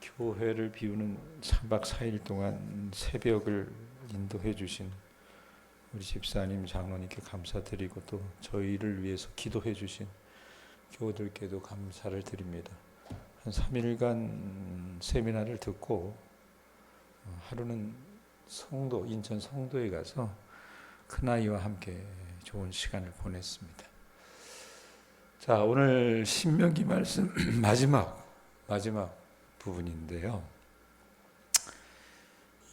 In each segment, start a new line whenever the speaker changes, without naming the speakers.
교회를 비우는 3박 4일 동안 새벽을 인도해 주신 우리 집사님, 장로님께 감사드리고 또 저희를 위해서 기도해 주신 교우들께도 감사를 드립니다. 한 3일간 세미나를 듣고 하루는 인천 성도에 가서 큰아이와 함께 좋은 시간을 보냈습니다. 자, 오늘 신명기 말씀 마지막 부분인데요.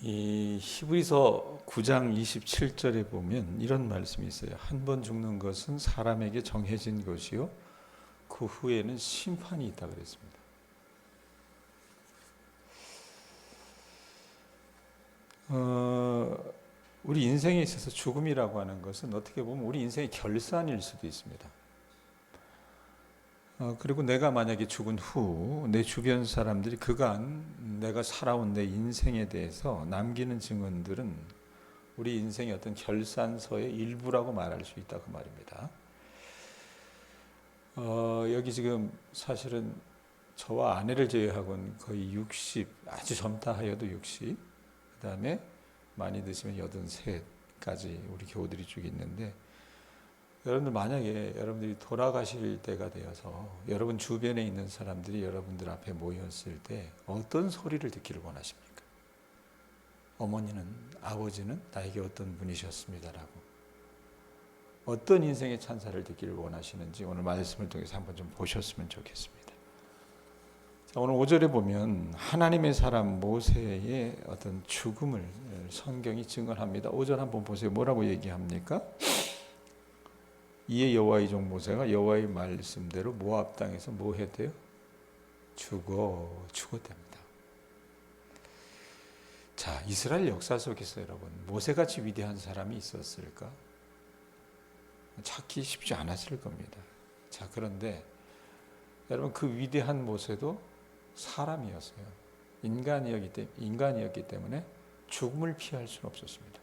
이 히브리서 9장 27절에 보면 이런 말씀이 있어요. 한 번 죽는 것은 사람에게 정해진 것이요 그 후에는 심판이 있다 그랬습니다. 우리 인생에 있어서 죽음이라고 하는 것은 어떻게 보면 우리 인생의 결산일 수도 있습니다. 그리고 내가 만약에 죽은 후 내 주변 사람들이 그간 내가 살아온 내 인생에 대해서 남기는 증언들은 우리 인생의 어떤 결산서의 일부라고 말할 수 있다 그 말입니다. 여기 지금 사실은 저와 아내를 제외하고는 거의 60, 아주 젊다 하여도 60, 그 다음에 많이 드시면 83까지 우리 교우들이 쭉 있는데, 여러분들 만약에 여러분들이 돌아가실 때가 되어서 여러분 주변에 있는 사람들이 여러분들 앞에 모였을 때 어떤 소리를 듣기를 원하십니까? 어머니는, 아버지는 나에게 어떤 분이셨습니다라고 어떤 인생의 찬사를 듣기를 원하시는지 오늘 말씀을 통해서 한번 좀 보셨으면 좋겠습니다. 자, 오늘 5절에 보면 하나님의 사람 모세의 어떤 죽음을 성경이 증언합니다. 5절 한번 보세요. 뭐라고 얘기합니까? 이에 여호와의 종 모세가 여호와의 말씀대로 모압 땅에서 뭐 했대요? 죽었답니다. 자, 이스라엘 역사 속에서 여러분 모세같이 위대한 사람이 있었을까? 찾기 쉽지 않았을 겁니다. 자, 그런데 여러분 그 위대한 모세도 사람이었어요. 인간이었기 때문에 죽음을 피할 수는 없었습니다.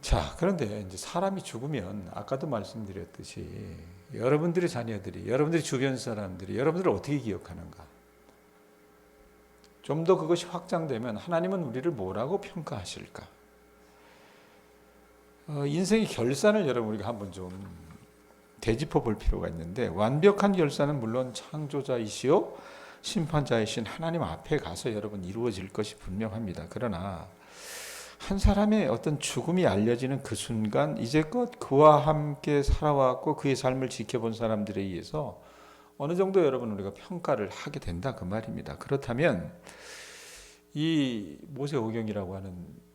자, 그런데 이제 사람이 죽으면 아까도 말씀드렸듯이 여러분들의 자녀들이, 여러분들의 주변 사람들이 여러분들을 어떻게 기억하는가? 좀 더 그것이 확장되면 하나님은 우리를 뭐라고 평가하실까? 인생의 결산을 여러분 우리가 한번 좀 되짚어 볼 필요가 있는데, 완벽한 결산은 물론 창조자이시오 심판자이신 하나님 앞에 가서 여러분 이루어질 것이 분명합니다. 그러나 한 사람의 어떤 죽음이 알려지는 그 순간 이제껏 그와 함께 살아왔고 그의 삶을 지켜본 사람들에 의해서 어느 정도 여러분 우리가 평가를 하게 된다 그 말입니다. 그렇다면 이 모세오경이라고 하는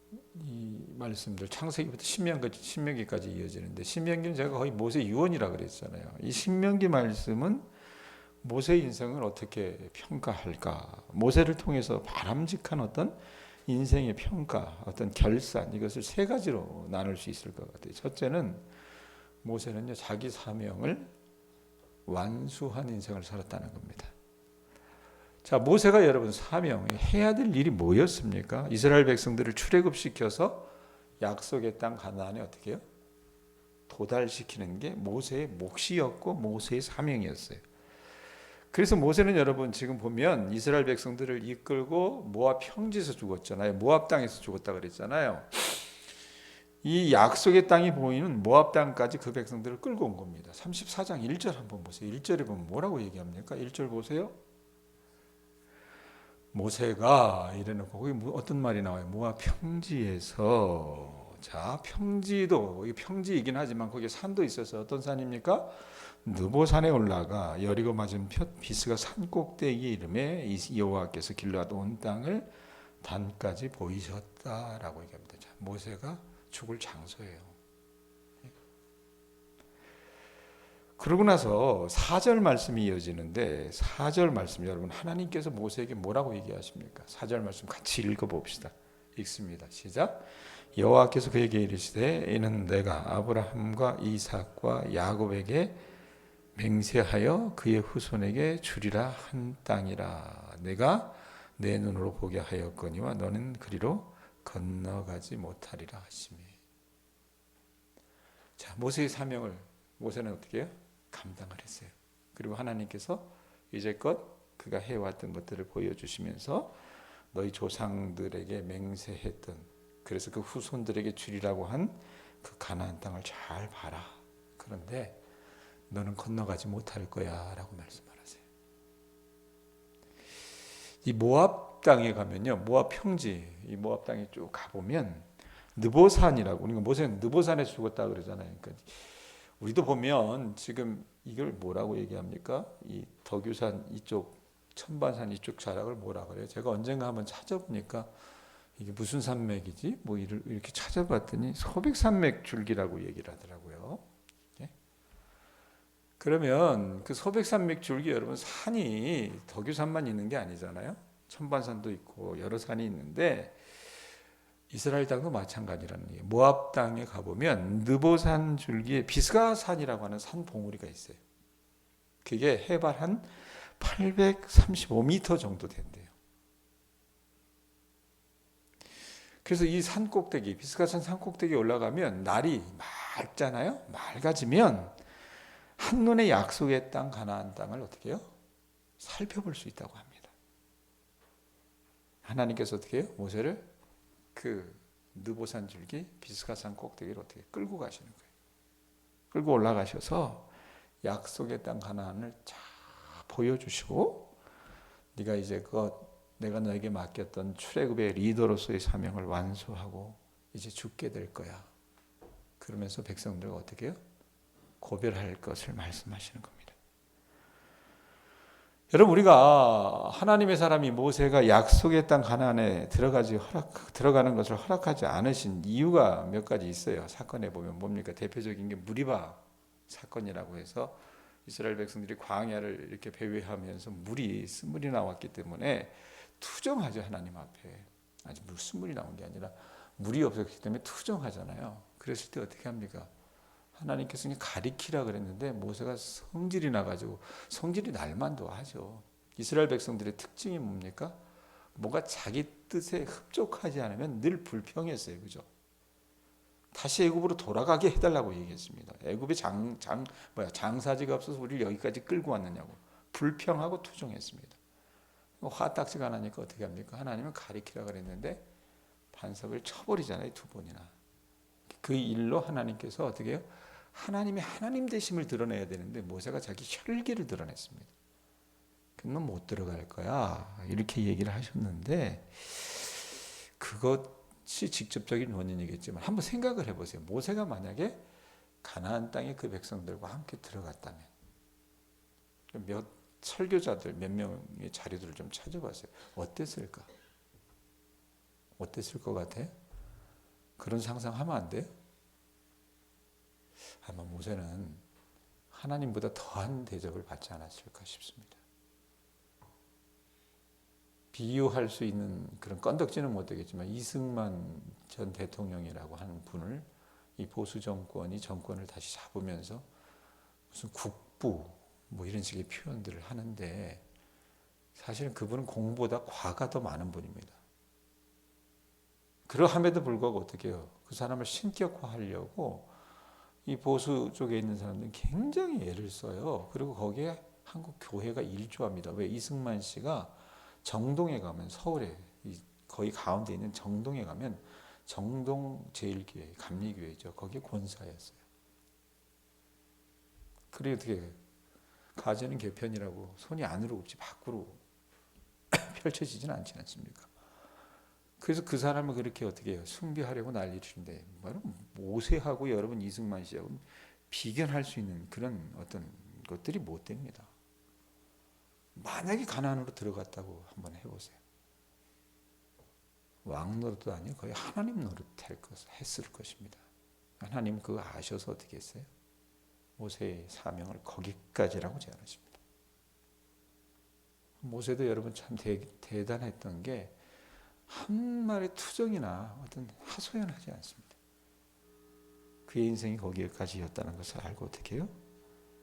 이 말씀들 창세기부터 신명기까지 이어지는데, 신명기는 제가 거의 모세 유언이라 그랬잖아요. 이 신명기 말씀은 모세의 인생을 어떻게 평가할까? 모세를 통해서 바람직한 어떤 인생의 평가, 어떤 결산, 이것을 세 가지로 나눌 수 있을 것 같아요. 첫째는 모세는요, 자기 사명을 완수한 인생을 살았다는 겁니다. 자, 모세가 여러분 해야 될 일이 뭐였습니까? 이스라엘 백성들을 출애굽시켜서 약속의 땅 가나안에 어떻게 해요? 도달시키는 게 모세의 몫이었고 모세의 사명이었어요. 그래서 모세는 여러분 지금 보면 이스라엘 백성들을 이끌고 모압 평지에서 죽었잖아요. 모압 땅에서 죽었다 그랬잖아요. 이 약속의 땅이 보이는 모압 땅까지 그 백성들을 끌고 온 겁니다. 34장 1절 한번 보세요. 1절에 보면 뭐라고 얘기합니까? 1절 보세요. 모세가 이래놓고 거기 어떤 말이 나와요? 모압 평지에서. 자, 평지도 평지이긴 하지만 거기에 산도 있어서 어떤 산입니까? 느보산에 올라가 여리고 맞은편 비스가 산 꼭대기에 이름에 여호와께서 길르앗 온 땅을 단까지 보이셨다라고 얘기합니다. 자, 모세가 죽을 장소예요. 그러고 나서 4절 말씀이 이어지는데 4절 말씀 여러분 하나님께서 모세에게 뭐라고 얘기하십니까? 4절 말씀 같이 읽어봅시다. 읽습니다. 시작. 여호와께서 그에게 이르시되 이는 내가 아브라함과 이삭과 야곱에게 맹세하여 그의 후손에게 주리라 한 땅이라. 내가 내 눈으로 보게 하였거니와 너는 그리로 건너가지 못하리라 하시매. 자, 모세의 사명을 모세는 어떻게 해요? 감당을 했어요. 그리고 하나님께서 이제껏 그가 해왔던 것들을 보여주시면서 너희 조상들에게 맹세했던, 그래서 그 후손들에게 주리라고 한 그 가나안 땅을 잘 봐라. 그런데 너는 건너가지 못할 거야 라고 말씀하세요. 이 모압 땅에 가면요, 모압 평지, 이 모압 땅에 쭉 가보면 느보산이라고, 우리가 모세는 느보산에 죽었다 그러잖아요. 그러니까 우리도 보면 지금 이걸 뭐라고 얘기합니까? 이 덕유산 이쪽, 천반산 이쪽 자락을 뭐라 그래요? 제가 언젠가 한번 찾아보니까 이게 무슨 산맥이지? 뭐 이렇게 찾아봤더니 소백산맥 줄기라고 얘기를 하더라고요. 예? 그러면 그 소백산맥 줄기, 여러분, 산이 덕유산만 있는 게 아니잖아요. 천반산도 있고 여러 산이 있는데 이스라엘 땅도 마찬가지라는 얘기예요. 모압 땅에 가보면 느보산 줄기에 비스가산이라고 하는 산 봉우리가 있어요. 그게 해발 한 835m 정도 된대요. 그래서 이 산 꼭대기, 비스가산 산 꼭대기에 올라가면 날이 맑잖아요. 맑아지면 한눈에 약속의 땅 가나안 땅을 어떻게 해요? 살펴볼 수 있다고 합니다. 하나님께서 어떻게 해요? 모세를 그 느보산 줄기 비스가산 꼭대기를 어떻게 끌고 가시는 거예요. 끌고 올라가셔서 약속의 땅 가나안을 쫙 보여주시고, 네가 이제 내가 너에게 맡겼던 출애굽의 리더로서의 사명을 완수하고 이제 죽게 될 거야. 그러면서 백성들과 어떻게 해요? 고별할 것을 말씀하시는 겁니다. 여러분, 우리가 하나님의 사람이 모세가 약속의 땅 가나안에 들어가는 것을 허락하지 않으신 이유가 몇 가지 있어요. 사건에 보면 뭡니까? 대표적인 게 무리바 사건이라고 해서 이스라엘 백성들이 광야를 이렇게 배회하면서 쓴물이 나왔기 때문에 투정하죠. 하나님 앞에. 아직 쓴물이 나온 게 아니라 물이 없었기 때문에 투정하잖아요. 그랬을 때 어떻게 합니까? 하나님께서 가리키라 그랬는데 모세가 성질이 나가지고, 성질이 날만도 하죠. 이스라엘 백성들의 특징이 뭡니까? 뭔가 자기 뜻에 흡족하지 않으면 늘 불평했어요. 그죠? 다시 애굽으로 돌아가게 해달라고 얘기했습니다. 애굽에 장사지가 없어서 우리를 여기까지 끌고 왔느냐고 불평하고 투정했습니다. 화딱지가 안 하니까 어떻게 합니까? 하나님은 가리키라 그랬는데 반석을 쳐버리잖아요. 2번이나. 그 일로 하나님께서 어떻게 해요? 하나님의 하나님 되심을 드러내야 되는데 모세가 자기 혈기를 드러냈습니다. 그러면 못 들어갈 거야 이렇게 얘기를 하셨는데, 그것이 직접적인 원인이겠지만 한번 생각을 해보세요. 모세가 만약에 가나안 땅에 그 백성들과 함께 들어갔다면, 설교자들 몇 명의 자료들을 좀 찾아봤어요. 어땠을까? 어땠을 것 같아요? 그런 상상하면 안 돼요? 아마 모세는 하나님보다 더한 대접을 받지 않았을까 싶습니다. 비유할 수 있는 그런 건덕지는 못 되겠지만 이승만 전 대통령이라고 하는 분을 이 보수 정권이 정권을 다시 잡으면서 무슨 국부 뭐 이런 식의 표현들을 하는데, 사실은 그분은 공보다 과가 더 많은 분입니다. 그러함에도 불구하고 어떻게 해요? 그 사람을 신격화하려고 이 보수 쪽에 있는 사람들은 굉장히 애를 써요. 그리고 거기에 한국 교회가 일조합니다. 왜? 이승만 씨가 정동에 가면, 서울에 거의 가운데 있는 정동에 가면 정동 제일교회, 감리교회죠. 거기에 권사였어요. 그래 어떻게 해요? 가지는 개편이라고 손이 안으로 굽지 밖으로 펼쳐지지는 않지 않습니까? 그래서 그 사람을 그렇게 어떻게 해요? 숭배하려고 난리치는데, 모세하고 여러분 이승만 씨하고 비견할 수 있는 그런 어떤 것들이 못 됩니다. 만약에 가나안으로 들어갔다고 한번 해보세요. 왕 노릇도 아니고 거의 하나님 노릇 했을 것입니다. 하나님 그거 아셔서 어떻게 했어요? 모세의 사명을 거기까지라고 제안하십니다. 모세도 여러분 참 대단했던 게 한 말의 투정이나 어떤 하소연하지 않습니다. 그의 인생이 거기까지였다는 것을 알고 어떻게 해요?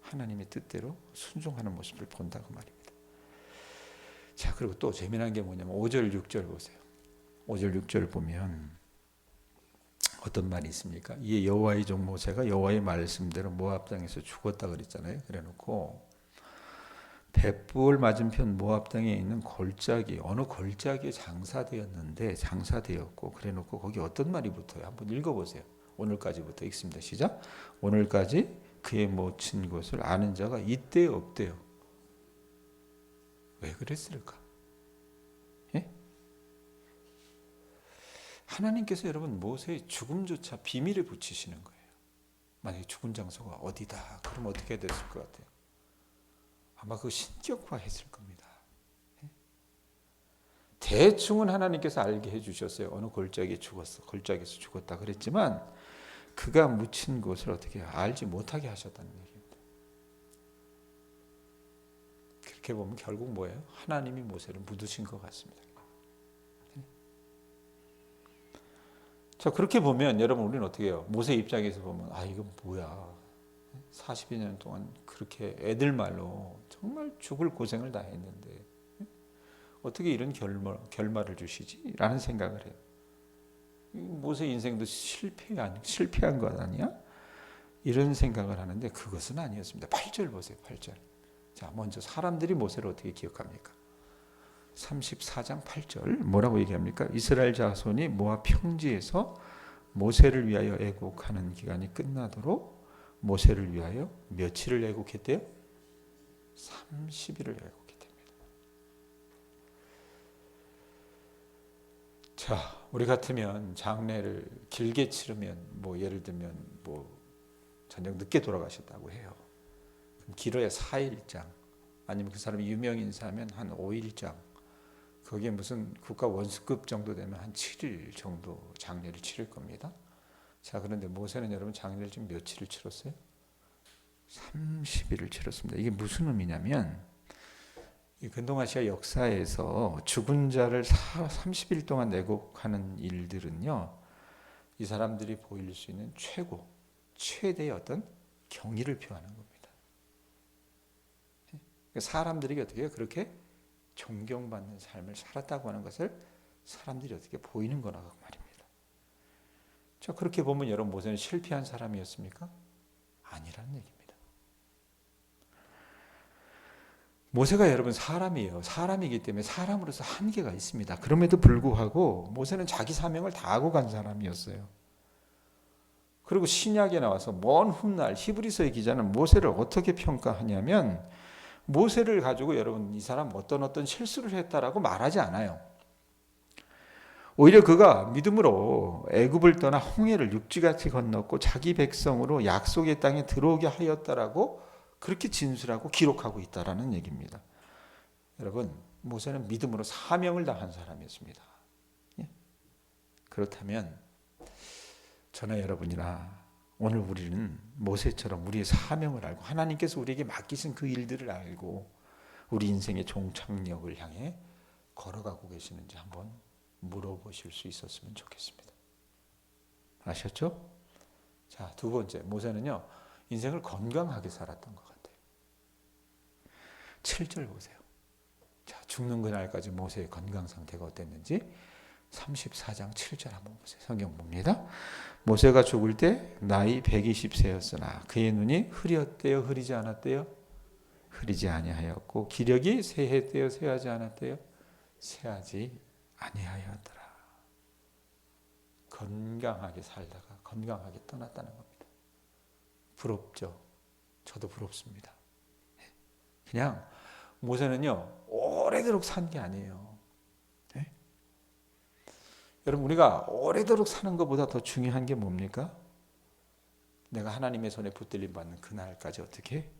하나님의 뜻대로 순종하는 모습을 본다고 말입니다. 자, 그리고 또 재미난 게 뭐냐면 5절 6절 보세요. 5절 6절 보면 어떤 말이 있습니까? 이에 여호와의 종 모세가 여호와의 말씀대로 모압 땅에서 죽었다 그랬잖아요. 그래놓고 벳부올 맞은편 모압 땅에 있는 골짜기, 어느 골짜기에 장사되었고 그래놓고 거기 어떤 말이 붙어요? 한번 읽어보세요. 오늘까지부터 읽습니다. 시작. 오늘까지 그의 모친 곳을 아는 자가 이때 없대요. 왜 그랬을까? 예? 하나님께서 여러분 모세의 죽음조차 비밀에 붙이시는 거예요. 만약에 죽은 장소가 어디다, 그럼 어떻게 됐을 것 같아요? 아마 그 신격화했을 겁니다. 대충은 하나님께서 알게 해주셨어요. 어느 골짜기에 죽었어, 골짜기에서 죽었다 그랬지만 그가 묻힌 곳을 어떻게 알지 못하게 하셨다는 얘기입니다. 그렇게 보면 결국 뭐예요? 하나님이 모세를 묻으신 것 같습니다. 자, 그렇게 보면 여러분 우리는 어떻게 해요? 모세 입장에서 보면 아 이건 뭐야? 42년 동안 그렇게 애들 말로 정말 죽을 고생을 다 했는데 어떻게 이런 결말을 주시지? 라는 생각을 해요. 모세 인생도 실패한 것 아니야? 이런 생각을 하는데 그것은 아니었습니다. 8절 보세요. 8절. 자, 먼저 사람들이 모세를 어떻게 기억합니까? 34장 8절 뭐라고 얘기합니까? 이스라엘 자손이 모압 평지에서 모세를 위하여 애국하는 기간이 끝나도록 모세를 위하여 며칠을 애국했대요? 30일을 애국했답니다. 자, 우리 같으면 장례를 길게 치르면 예를 들면 저녁 늦게 돌아가셨다고 해요. 그럼 길어야 4일장, 아니면 그 사람이 유명 인사하면 한 5일장, 거기에 무슨 국가 원수급 정도 되면 한 7일 정도 장례를 치를 겁니다. 자, 그런데 모세는 여러분 장례를 지금 며칠을 치렀어요? 30일을 치렀습니다. 이게 무슨 의미냐면 이 근동아시아 역사에서 죽은 자를 30일 동안 내곡하는 일들은요, 이 사람들이 보일 수 있는 최대의 어떤 경의를 표하는 겁니다. 사람들이 어떻게 해요? 그렇게 존경받는 삶을 살았다고 하는 것을 사람들이 어떻게 보이는 거라고 말입니다. 자, 그렇게 보면 여러분 모세는 실패한 사람이었습니까? 아니라는 얘기입니다. 모세가 여러분 사람이에요. 사람이기 때문에 사람으로서 한계가 있습니다. 그럼에도 불구하고 모세는 자기 사명을 다하고 간 사람이었어요. 그리고 신약에 나와서 먼 훗날 히브리서의 기자는 모세를 어떻게 평가하냐면 모세를 가지고 여러분 이 사람 어떤 실수를 했다라고 말하지 않아요. 오히려 그가 믿음으로 애굽을 떠나 홍해를 육지같이 건넜고 자기 백성으로 약속의 땅에 들어오게 하였다라고 그렇게 진술하고 기록하고 있다라는 얘기입니다. 여러분 모세는 믿음으로 사명을 다한 사람이었습니다. 그렇다면 저나 여러분이나 오늘 우리는 모세처럼 우리의 사명을 알고 하나님께서 우리에게 맡기신 그 일들을 알고 우리 인생의 종착역을 향해 걸어가고 계시는지 한번 물어보실 수 있었으면 좋겠습니다. 아셨죠? 자, 두 번째, 모세는요 인생을 건강하게 살았던 것 같아요. 7절 보세요. 자, 죽는 그날까지 모세의 건강 상태가 어땠는지 34장 7절 한번 보세요. 성경 봅니다. 모세가 죽을 때 나이 120세였으나 그의 눈이 흐렸대요, 흐리지 않았대요? 흐리지 아니하였고 기력이 쇠했대요, 쇠하지 않았대요? 쇠하지 아니하였더라. 건강하게 살다가 건강하게 떠났다는 겁니다. 부럽죠? 저도 부럽습니다. 그냥 모세는요 오래도록 산 게 아니에요. 네? 여러분 우리가 오래도록 사는 것보다 더 중요한 게 뭡니까? 내가 하나님의 손에 붙들림 받는 그날까지 어떻게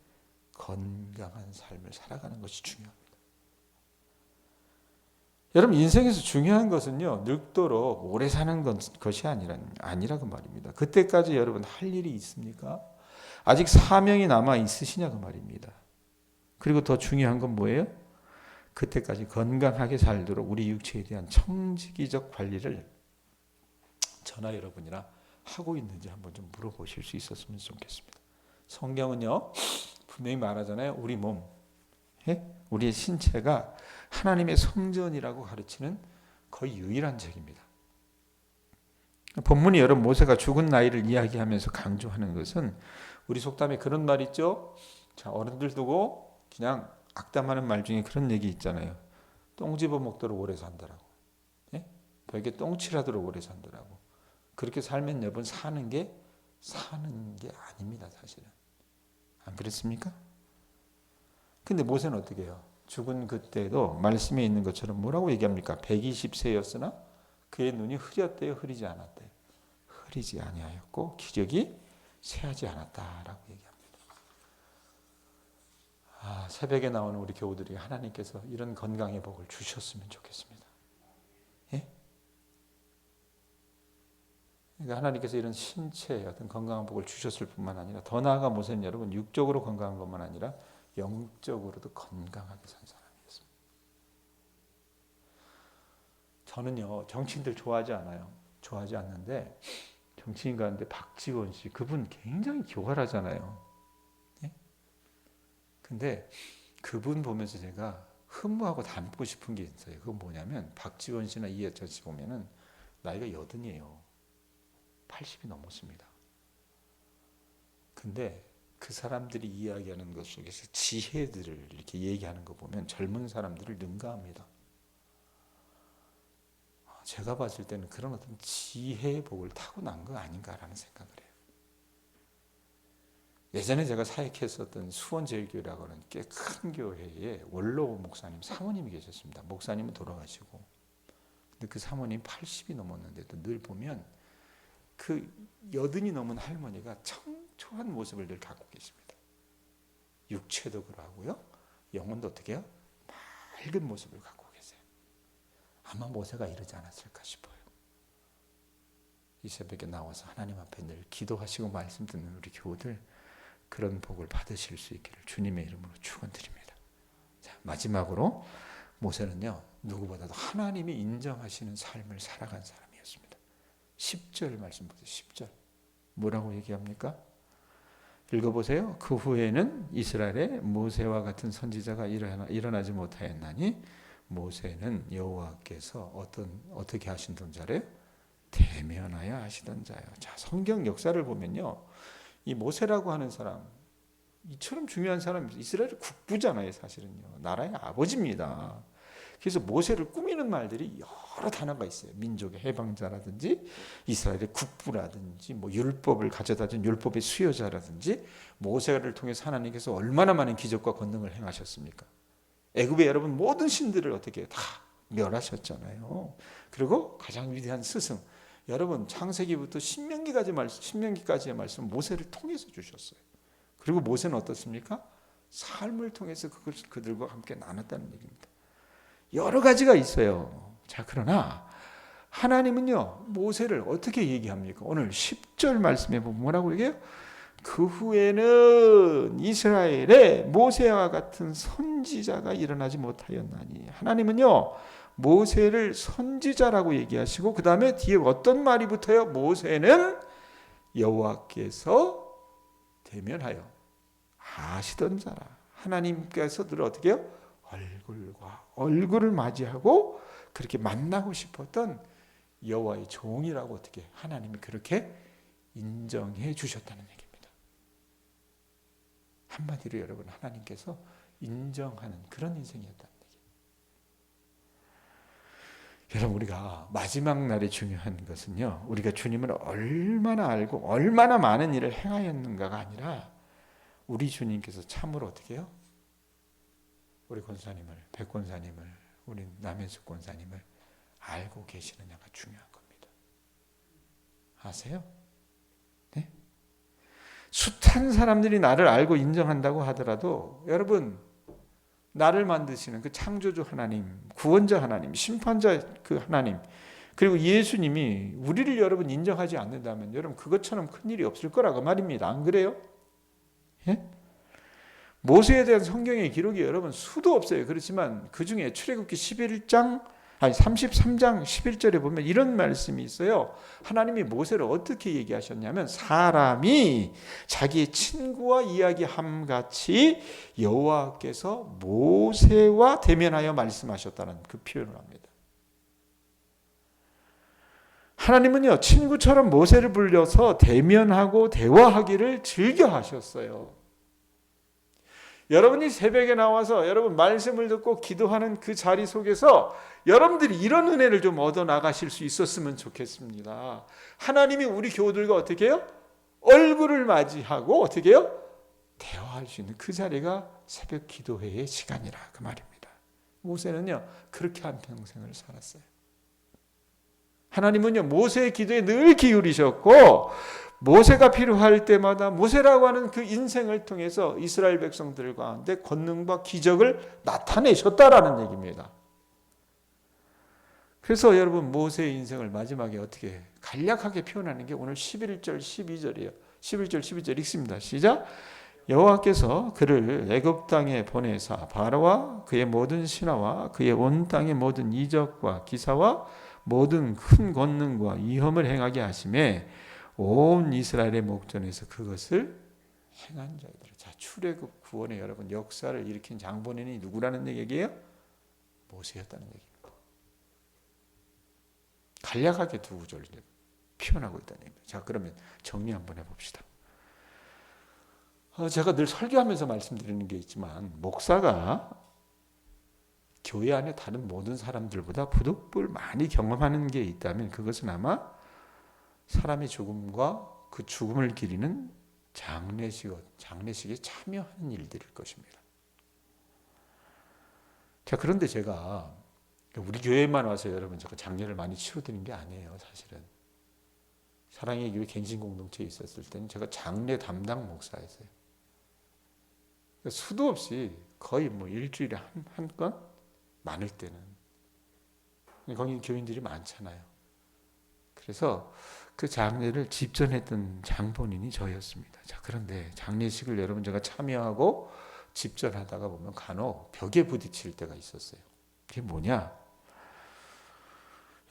건강한 삶을 살아가는 것이 중요합니다. 여러분 인생에서 중요한 것은요 늙도록 오래 사는 것이 아니라고 말입니다. 그때까지 여러분 할 일이 있습니까? 아직 사명이 남아 있으시냐고 말입니다. 그리고 더 중요한 건 뭐예요? 그때까지 건강하게 살도록 우리 육체에 대한 청지기적 관리를 저나 여러분이나 하고 있는지 한번 좀 물어보실 수 있었으면 좋겠습니다. 성경은요 분명히 말하잖아요. 우리 몸, 우리의 신체가 하나님의 성전이라고 가르치는 거의 유일한 책입니다. 본문이 여러분 모세가 죽은 나이를 이야기하면서 강조하는 것은 우리 속담에 그런 말 있죠. 자, 어른들 두고 그냥 악담하는 말 중에 그런 얘기 있잖아요. 똥 집어 먹도록 오래 산다라고. 예? 벽에 똥칠하도록 오래 산다라고. 그렇게 살면 여러분 사는 게 아닙니다, 사실은. 안 그렇습니까? 근데 모세는 어떻게 해요? 죽은 그때도 말씀에 있는 것처럼 뭐라고 얘기합니까? 120세였으나 그의 눈이 흐렸대요, 흐리지 않았대요? 흐리지 아니하였고 기력이 쇠하지 않았다라고 얘기합니다. 새벽에 나오는 우리 교우들이 하나님께서 이런 건강의 복을 주셨으면 좋겠습니다. 예? 그러니까 하나님께서 이런 신체의 어떤 건강한 복을 주셨을 뿐만 아니라 더 나아가 모세는 여러분 육적으로 건강한 것만 아니라 영적으로도 건강하게 산 사람이었습니다. 저는요 정치인들 좋아하지 않아요. 좋아하지 않는데 정치인 가운데 박지원 씨 그분 굉장히 교활하잖아요. 예? 근데 그분 보면서 제가 흠모하고 닮고 싶은 게 있어요. 그건 뭐냐면 박지원 씨나 이해찬 씨 보면은 나이가 80이에요. 80이 넘었습니다. 근데 그 사람들이 이야기하는 것 속에서 지혜들을 이렇게 얘기하는 거 보면 젊은 사람들을 능가합니다. 제가 봤을 때는 그런 어떤 지혜의 복을 타고난 거 아닌가라는 생각을 해요. 예전에 제가 사역했었던 수원제일교회라고 하는 꽤 큰 교회에 원로 목사님 사모님이 계셨습니다. 목사님은 돌아가시고 근데 그 사모님 80이 넘었는데도 늘 보면 그 80이 넘은 할머니가 청초한 모습을 늘 갖고 계십니다. 육체도 그러하고요. 영혼도 어떻게 해요? 맑은 모습을 갖고 계세요. 아마 모세가 이러지 않았을까 싶어요. 이 새벽에 나와서 하나님 앞에 늘 기도하시고 말씀 듣는 우리 교우들 그런 복을 받으실 수 있기를 주님의 이름으로 축원드립니다. 자, 마지막으로 모세는요. 누구보다도 하나님이 인정하시는 삶을 살아간 사람이었습니다. 10절 말씀 보세요. 10절. 뭐라고 얘기합니까? 읽어보세요. 그 후에는 이스라엘에 모세와 같은 선지자가 일어나지 못하였나니 모세는 여호와께서 어떻게 하시던 자래요? 대면하여 하시던 자요. 자, 성경 역사를 보면요. 이 모세라고 하는 사람 이처럼 중요한 사람이 이스라엘 국부잖아요. 사실은요. 나라의 아버지입니다. 그래서 모세를 꾸미는 말들이 여러 단어가 있어요. 민족의 해방자라든지 이스라엘의 국부라든지 뭐 율법을 가져다 준 율법의 수여자라든지 모세를 통해서 하나님께서 얼마나 많은 기적과 권능을 행하셨습니까? 애굽의 여러분 모든 신들을 어떻게 다 멸하셨잖아요. 그리고 가장 위대한 스승 여러분 창세기부터 신명기까지의 말씀 모세를 통해서 주셨어요. 그리고 모세는 어떻습니까? 삶을 통해서 그들과 함께 나눴다는 얘기입니다. 여러 가지가 있어요. 자, 그러나 하나님은요 모세를 어떻게 얘기합니까? 오늘 10절 말씀에 보면 뭐라고 얘기해요? 그 후에는 이스라엘에 모세와 같은 선지자가 일어나지 못하였나니. 하나님은요 모세를 선지자라고 얘기하시고 그 다음에 뒤에 어떤 말이 붙어요? 모세는 여호와께서 대면하여 아시던 자라. 하나님께서 늘 어떻게 해요? 얼굴과 얼굴을 맞이하고 그렇게 만나고 싶었던 여호와의 종이라고 어떻게 하나님이 그렇게 인정해 주셨다는 얘기입니다. 한마디로 여러분 하나님께서 인정하는 그런 인생이었다는 얘기예요. 여러분 우리가 마지막 날에 중요한 것은요. 우리가 주님을 얼마나 알고 얼마나 많은 일을 행하였는가가 아니라 우리 주님께서 참으로 어떻게 해요? 우리 권사님을, 백 권사님을, 우리 남현숙 권사님을 알고 계시느냐가 중요한 겁니다. 아세요? 네? 숱한 사람들이 나를 알고 인정한다고 하더라도 여러분 나를 만드시는 그 창조주 하나님, 구원자 하나님, 심판자 그 하나님 그리고 예수님이 우리를 여러분 인정하지 않는다면 여러분 그것처럼 큰일이 없을 거라고 말입니다. 안 그래요? 예? 모세에 대한 성경의 기록이 여러분 수도 없어요. 그렇지만 그중에 출애굽기 33장 11절에 보면 이런 말씀이 있어요. 하나님이 모세를 어떻게 얘기하셨냐면 사람이 자기의 친구와 이야기함같이 여호와께서 모세와 대면하여 말씀하셨다는 그 표현을 합니다. 하나님은요 친구처럼 모세를 불려서 대면하고 대화하기를 즐겨 하셨어요. 여러분이 새벽에 나와서 여러분 말씀을 듣고 기도하는 그 자리 속에서 여러분들이 이런 은혜를 좀 얻어 나가실 수 있었으면 좋겠습니다. 하나님이 우리 교우들과 어떻게 해요? 얼굴을 맞이하고 어떻게 해요? 대화할 수 있는 그 자리가 새벽 기도회의 시간이라 그 말입니다. 모세는요 그렇게 한 평생을 살았어요. 하나님은요 모세의 기도에 늘 기울이셨고 모세가 필요할 때마다 모세라고 하는 그 인생을 통해서 이스라엘 백성들 가운데 권능과 기적을 나타내셨다라는 얘기입니다. 그래서 여러분 모세의 인생을 마지막에 어떻게 간략하게 표현하는 게 오늘 11절 12절이에요. 11절 12절 읽습니다. 시작. 여호와께서 그를 애굽 땅에 보내사 바로와 그의 모든 신하와 그의 온 땅의 모든 이적과 기사와 모든 큰 권능과 위엄을 행하게 하심에 온 이스라엘의 목전에서 그것을 행한 자들. 자, 출애굽 구원의 여러분 역사를 일으킨 장본인이 누구라는 얘기예요? 모세였다는 얘기입니다. 간략하게 두 구절을 표현하고 있다는 얘기입니다. 자, 그러면 정리 한번 해봅시다. 제가 늘 설교하면서 말씀드리는 게 있지만 목사가 교회 안에 다른 모든 사람들보다 부득불 많이 경험하는 게 있다면 그것은 아마 사람의 죽음과 그 죽음을 기리는 장례식에 참여하는 일들일 것입니다. 자, 그런데 제가 우리 교회만 와서 여러분 제가 장례를 많이 치러드린 게 아니에요. 사실은 사랑의 교회 갱신공동체에 있었을 때는 제가 장례 담당 목사였어요. 수도 없이 거의 뭐 일주일에 한 건, 많을 때는 거기 교인들이 많잖아요. 그래서 그 장례를 집전했던 장본인이 저였습니다. 자, 그런데 장례식을 여러분 제가 참여하고 집전하다가 보면 간혹 벽에 부딪힐 때가 있었어요. 그게 뭐냐?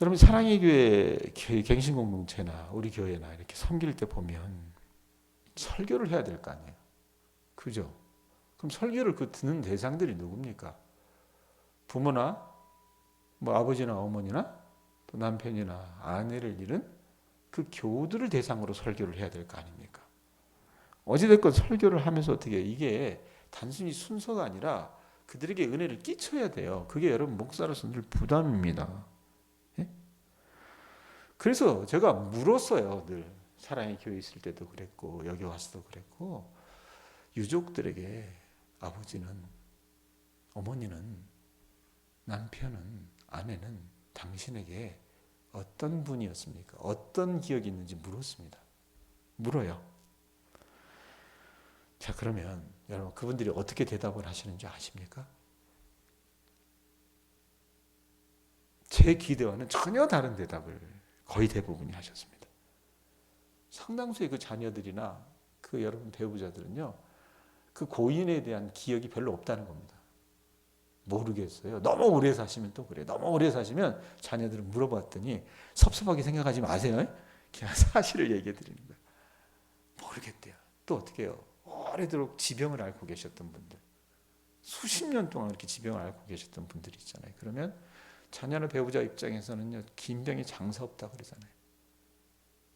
여러분 사랑의 교회 갱신공동체나 우리 교회나 이렇게 섬길 때 보면 설교를 해야 될 거 아니에요. 그죠? 그럼 설교를 듣는 대상들이 누굽니까? 부모나 뭐 아버지나 어머니나 또 남편이나 아내를 잃은 그 교우들을 대상으로 설교를 해야 될 거 아닙니까? 어찌됐건 설교를 하면서 어떻게 이게 단순히 순서가 아니라 그들에게 은혜를 끼쳐야 돼요. 그게 여러분 목사로서 늘 부담입니다. 예? 그래서 제가 물었어요. 늘 사랑의 교회 있을 때도 그랬고 여기 와서도 그랬고 유족들에게 아버지는 어머니는 남편은 아내는 당신에게 어떤 분이었습니까? 어떤 기억이 있는지 물었습니다. 물어요. 자, 그러면 여러분 그분들이 어떻게 대답을 하시는지 아십니까? 제 기대와는 전혀 다른 대답을 거의 대부분이 하셨습니다. 상당수의 그 자녀들이나 그 여러분 배우자들은요, 그 고인에 대한 기억이 별로 없다는 겁니다. 모르겠어요. 너무 오래 사시면 또 그래요. 너무 오래 사시면 자녀들은 물어봤더니 섭섭하게 생각하지 마세요. 그냥 사실을 얘기해 드리는 거예요. 모르겠대요. 또 어떻게 해요? 오래도록 지병을 앓고 계셨던 분들, 수십 년 동안 이렇게 지병을 앓고 계셨던 분들이 있잖아요. 그러면 자녀나 배우자 입장에서는요, 긴 병이 장사 없다 그러잖아요.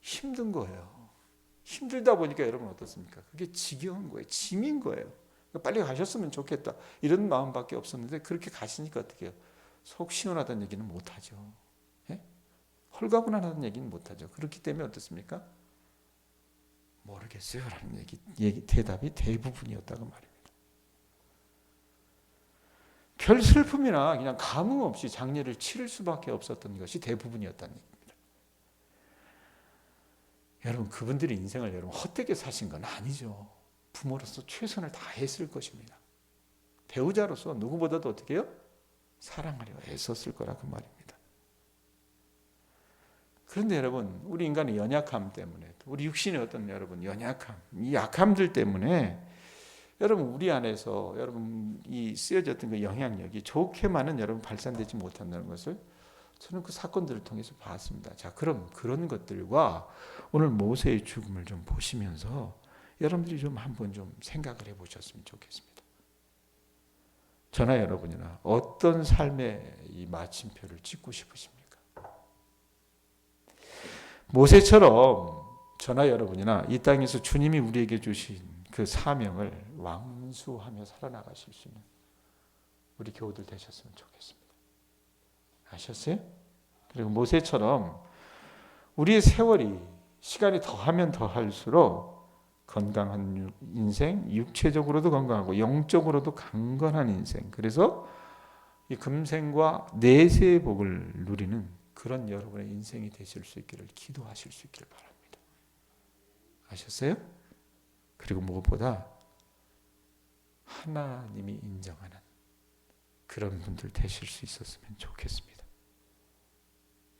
힘든 거예요. 힘들다 보니까 여러분 어떻습니까? 그게 지겨운 거예요. 짐인 거예요. 빨리 가셨으면 좋겠다 이런 마음밖에 없었는데 그렇게 가시니까 어떻게 해요? 속 시원하다는 얘기는 못하죠. 예? 홀가분하다는 얘기는 못하죠. 그렇기 때문에 어떻습니까? 모르겠어요 라는 대답이 대부분이었다고 말입니다. 별 슬픔이나 그냥 감흥 없이 장례를 치를 수밖에 없었던 것이 대부분이었다는 얘기입니다. 여러분 그분들이 인생을 여러분 헛되게 사신 건 아니죠. 부모로서 최선을 다했을 것입니다. 배우자로서 누구보다도 어떻게 해요? 사랑하려 애썼을 거라고 말입니다. 그런데 여러분 우리 인간의 연약함 때문에 우리 육신의 어떤 여러분 연약함, 이 약함들 때문에 여러분 우리 안에서 여러분 이 쓰여졌던 그 영향력이 좋게만은 여러분 발산되지 못한다는 것을 저는 그 사건들을 통해서 봤습니다. 자, 그럼 그런 것들과 오늘 모세의 죽음을 좀 보시면서 여러분들이 좀 한번 좀 생각을 해보셨으면 좋겠습니다. 저나 여러분이나 어떤 삶의 이 마침표를 찍고 싶으십니까? 모세처럼 저나 여러분이나 이 땅에서 주님이 우리에게 주신 그 사명을 완수하며 살아나가실 수 있는 우리 교우들 되셨으면 좋겠습니다. 아셨어요? 그리고 모세처럼 우리의 세월이 시간이 더하면 더할수록 건강한 인생, 육체적으로도 건강하고 영적으로도 강건한 인생, 그래서 이 금생과 내세의 복을 누리는 그런 여러분의 인생이 되실 수 있기를 기도하실 수 있기를 바랍니다. 아셨어요? 그리고 무엇보다 하나님이 인정하는 그런 분들 되실 수 있었으면 좋겠습니다.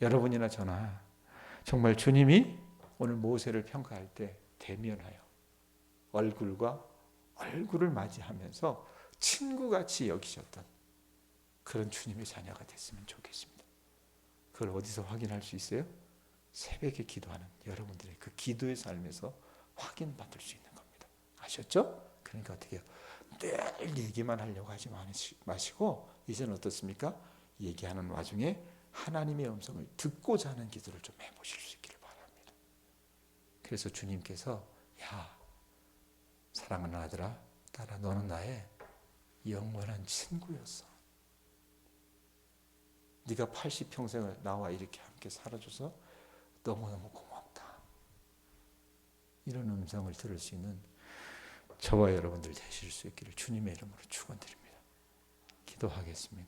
여러분이나 저나 정말 주님이 오늘 모세를 평가할 때 대면하여 얼굴과 얼굴을 맞이하면서 친구같이 여기셨던 그런 주님의 자녀가 됐으면 좋겠습니다. 그걸 어디서 확인할 수 있어요? 새벽에 기도하는 여러분들의 그 기도의 삶에서 확인받을 수 있는 겁니다. 아셨죠? 그러니까 어떻게 해요? 늘 얘기만 하려고 하지 마시고 이제는 어떻습니까? 얘기하는 와중에 하나님의 음성을 듣고자 하는 기도를 좀 해보실 수 있기를 바랍니다. 그래서 주님께서 야, 사랑하는 아들아, 딸아, 너는 나의 영원한 친구였어. 네가 80평생을 나와 이렇게 함께 살아줘서 너무너무 고맙다. 이런 음성을 들을 수 있는 저와 여러분들 되실 수 있기를 주님의 이름으로 축원드립니다. 기도하겠습니다.